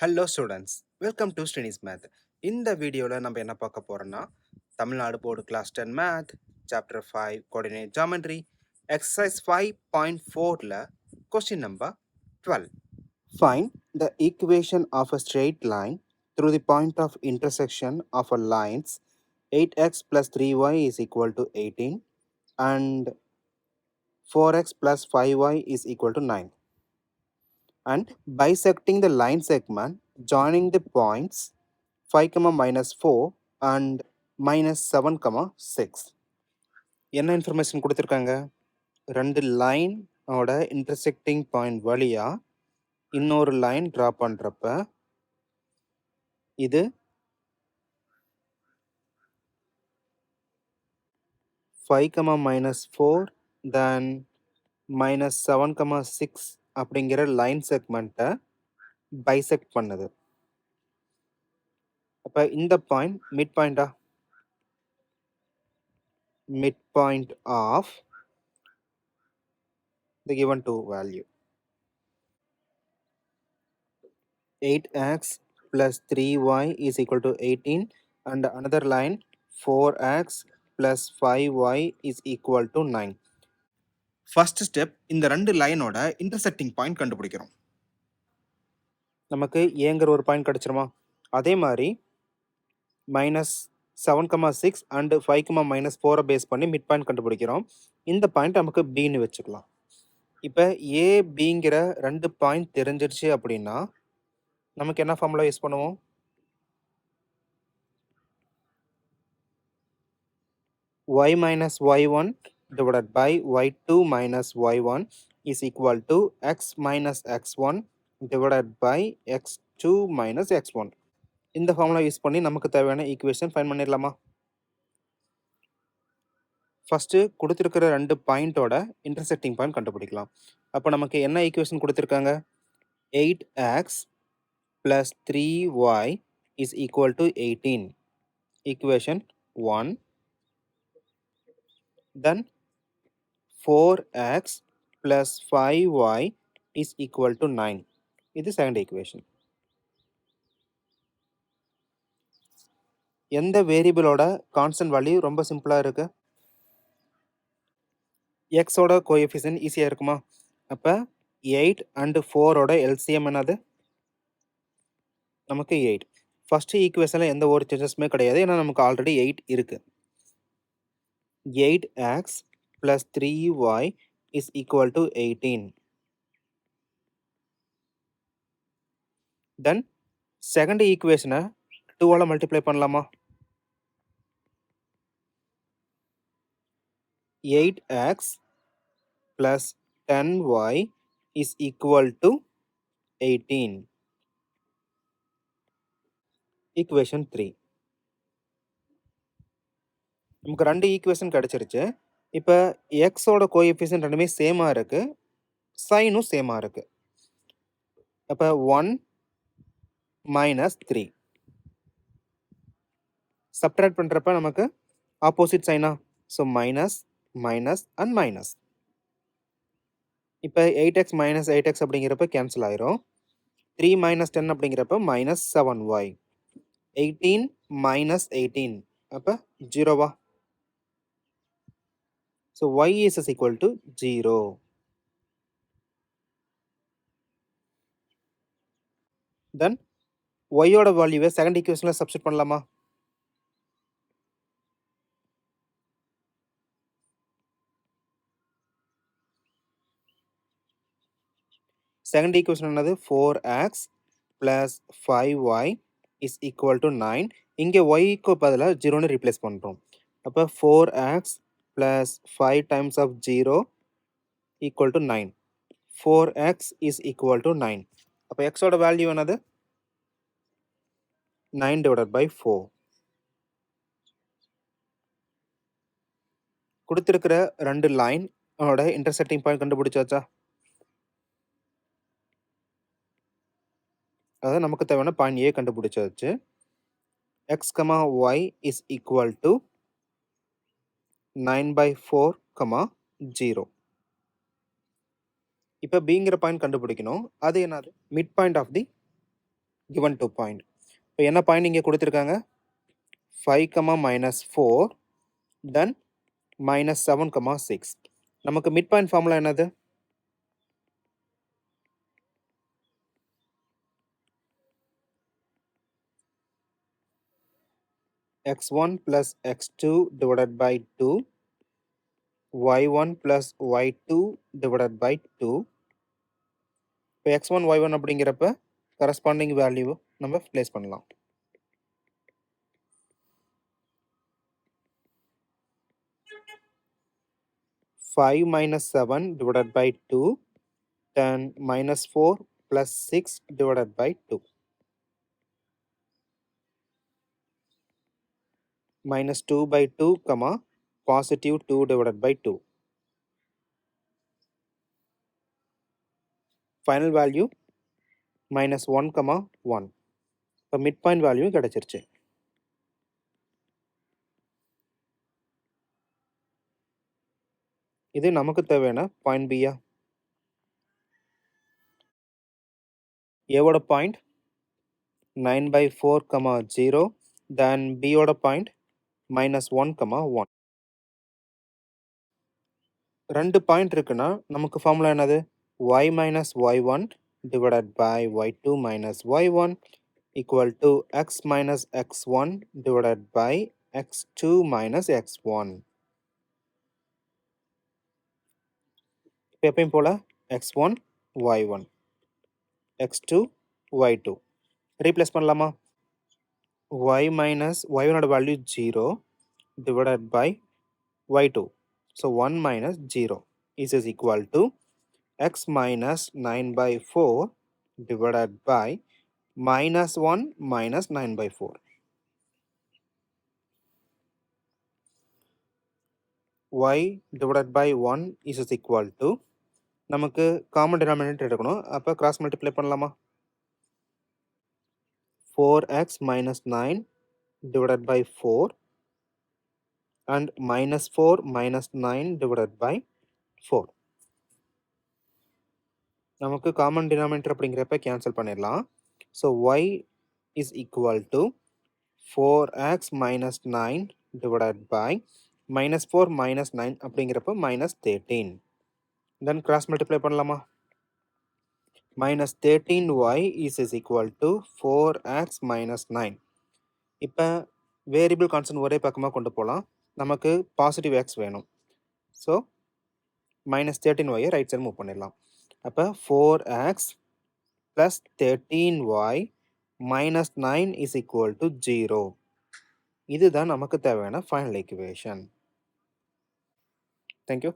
Hello students, welcome to Srini's math. இந்த வீடியோவில் நம்ம என்ன பார்க்க போகிறோன்னா, Tamil Nadu board class 10 math chapter 5 coordinate geometry exercise 5.4ல question number 12. Find the equation of a straight line through the point of intersection of a lines 8x plus 3y is equal to 18 and 4x plus 5y is equal to 9. And bisecting the line segment joining the points 5, -4 and -7, 6. என்ன information கொடுத்துருக்காங்க? ரெண்டு line ஓட intersecting point வழியா இன்னொரு line draw பண்ணுறப்ப இது 5, -4 தென் -7, 6 அப்படிங்கிற line செக்மெண்ட்டை bisect பண்ணுது. அப்போ இந்த பாயிண்ட் மிட் பாயிண்டா? midpoint of the given two value 8x plus 3y is equal to 18 and another line 4x plus 5y is equal to 9. First step, இந்த ரெண்டு லைனோட இன்டர்செக்டிங் பாயிண்ட் கண்டுபிடிக்கிறோம். நமக்கு ஏங்கிற ஒரு பாயிண்ட் கிடைச்சிருமா? அதே மாதிரி -7, 6 அண்ட் 5, -4 பேஸ் பண்ணி மிட் பாயிண்ட் கண்டுபிடிக்கிறோம். இந்த பாயிண்ட் நமக்கு பின்னு வச்சுக்கலாம். இப்போ ஏ பிங்கிற ரெண்டு பாயிண்ட் தெரிஞ்சிருச்சு அப்படின்னா நமக்கு என்ன ஃபார்முலா யூஸ் பண்ணுவோம்? y minus y1 divided by y2 minus y1 is equal to x minus x1 divided by x2 minus x1. இந்த ஃபார்முலா யூஸ் பண்ணி நமக்கு தேவையான ஈக்குவேஷன் ஃபைண்ட் பண்ணிடலாமா? ஃபஸ்ட்டு கொடுத்துருக்கிற ரெண்டு பாயிண்டோட இன்டர்செக்டிங் பாயிண்ட் கண்டுபிடிக்கலாம். அப்போ நமக்கு என்ன ஈக்குவேஷன் கொடுத்துருக்காங்க? 8x plus 3y is equal to 18. Equation 1. Then 4x plus 5y is equal to 9. இது செகண்ட் ஈக்குவேஷன். எந்த வேரியபிளோட கான்ஸ்டன்ட் வேல்யூ ரொம்ப சிம்பிளாக இருக்கு? எக்ஸோட கோஎஃபிஷியன்ட் ஈஸியாக இருக்குமா? அப்போ 8 அண்ட் 4ஓட எல்சிஎம் என்னது? நமக்கு 8. ஃபர்ஸ்ட் ஈக்குவேஷனில் எந்த ஒரு சேஞ்சஸுமே கிடையாது, ஏன்னா நமக்கு ஆல்ரெடி 8 இருக்கு. 8x plus 3y is equal to 18. Then second ஈக்குவேஷனை 2ஆல் மல்டிப்ளை பண்ணலாமா? 8x plus 10y is equal to 18. Equation 3. நமக்கு ரெண்டு ஈக்குவேஷன் கிடைச்சிருச்சு. இப்போ எக்ஸோட கோஎஃபிஷியன்ட் ரெண்டுமே சேமாக இருக்கு, சைனும் சேமாக இருக்கு. அப்போ 1 minus 3 சப்ட்ராக்ட் பண்ணுறப்ப நமக்கு opposite China, so minus minus and minus. இப்போ 8x minus 8x அப்படிங்கிறப்ப கேன்சல் ஆயிரும். 3 minus 10 அப்படிங்கிறப்ப -7y. 18 minus 18 அப்போ 0வா? So y is equal to 0. Then ஒய்யோட வேல்யூவை செகண்ட் ஈக்குவேஷனில் சப்ஸ்டிட் பண்ணலாமா? செகண்ட் ஈக்குவேஷன் என்னது? 4x plus 5y is equal to 9. இங்கே ஒய்க்கு பதிலாக 0ன்னு ரீப்ளேஸ் பண்ணுறோம். அப்போ 4x plus 5 times of 0 equal to 9. 4x is equal to 9. அப்போ xோட வேல்யூ என்னது? 9 divided by 4. கொடுத்துருக்கிற ரெண்டு லைன் ஓட இன்டர்செக்டிங் பாயிண்ட் கண்டுபிடிச்சாச்சா? அதாவது நமக்கு தேவையான பாயிண்ட் ஏ கண்டுபிடிச்சாச்சு. x, y is equal to 9/4, 0. இப்போ பிங்கிற பாயிண்ட் கண்டுபிடிக்கணும். அது என்னது? Mid point of the given 2 point. இப்போ என்ன பாயிண்ட் இங்கே கொடுத்துருக்காங்க? 5, -4, then -7, 6. நமக்கு மிட் பாயிண்ட் ஃபார்முலா என்னது? x1 plus x2 divided by 2, y1 plus y2 divided by 2. இப்போ x1 y1 அப்படிங்கிறப்ப கரஸ்பாண்டிங் வேல்யூ நம்ம ப்ளேஸ் பண்ணலாம். 5 minus 7 divided by 2, 10 minus 4 plus 6 divided by 2. Minus 2 by 2, positive 2 divided by 2. Final value minus 1, 1. இப்போ midpoint value கிடைச்சிருச்சு. இது நமக்கு தேவையான point பியா? ஏவோட பாயிண்ட் 9/4, 0. தென் பியோட பாயிண்ட் -1, 1. ரெண்டு பாயிண்ட் இருக்குன்னா நமக்கு ஃபார்முலா என்னது? y minus y1 divided by y2 minus y1 equal to x minus x1 divided by x2 minus x1. இப்போ எப்பயும் போல x1 y1 x2 y2 replace பண்ணலாமா? y minus y1 ஓட value 0 divided by y2. So 1 minus 0 is equal to x minus 9/4 divided by minus 1 minus 9/4. y divided by 1 is equal to நமக்கு common denominator எடுக்கணும். அப்போ cross multiply பண்ணலாமா? 4x minus 9 divided by 4 and minus 4 minus 9 divided by 4. நமக்கு common denominator அப்படிங்கிறப்ப cancel பண்ணிடலாம். So y is equal to 4x minus 9 divided by minus 4 minus 9 அப்படிங்கிறப்ப minus 13. Then cross multiply பண்ணலாமா? Minus 13y is equal to 4x minus 9. இப்போ variable constant ஒரே பக்கமாக கொண்டு போகலாம். நமக்கு பாசிட்டிவ் x வேணும். So minus 13y right side move பண்ணிடலாம். அப்போ 4x plus 13y minus 9 is equal to 0. இதுதான் நமக்கு தேவையான ஃபைனல் ஈக்குவேஷன். தேங்க்யூ.